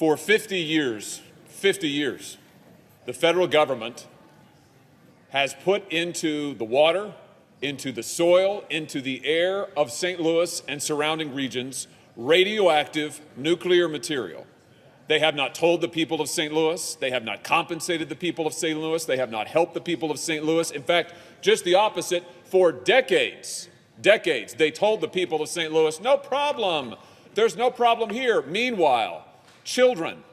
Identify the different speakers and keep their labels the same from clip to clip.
Speaker 1: For 50 years, the federal government has put into the water, into the soil, into the air of St. Louis and surrounding regions radioactive nuclear material. They have not told the people of St. Louis. They have not compensated the people of St. Louis. They have not helped the people of St. Louis. In fact, just the opposite. For decades, they told the people of St. Louis, no problem. There's no problem here. Meanwhile, children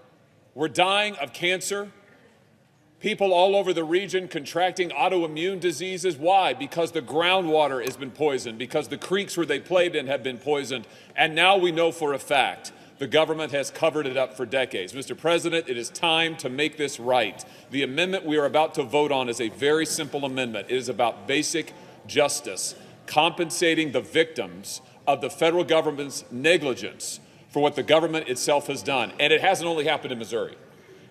Speaker 1: were dying of cancer. People all over the region contracting autoimmune diseases. Why? Because the groundwater has been poisoned, because the creeks where they played in have been poisoned. And now we know for a fact the government has covered it up for decades. Mr. President, it is time to make this right. The amendment we are about to vote on is a very simple amendment. It is about basic justice, compensating the victims of the federal government's negligence for what the government itself has done. And it hasn't only happened in Missouri.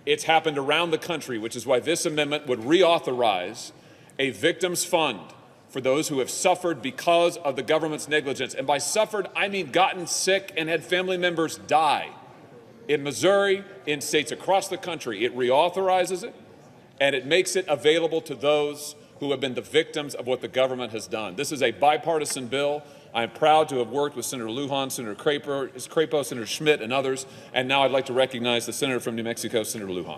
Speaker 1: It's happened around the country, which is why this amendment would reauthorize a victims fund for those who have suffered because of the government's negligence. And by suffered, I mean gotten sick and had family members die. In Missouri, in states across the country, it reauthorizes it, and it makes it available to those who have been the victims of what the government has done. This is a bipartisan bill. I am proud to have worked with Senator Lujan, Senator Crapo, Senator Schmidt, and others. And now I'd like to recognize the Senator from New Mexico, Senator Lujan.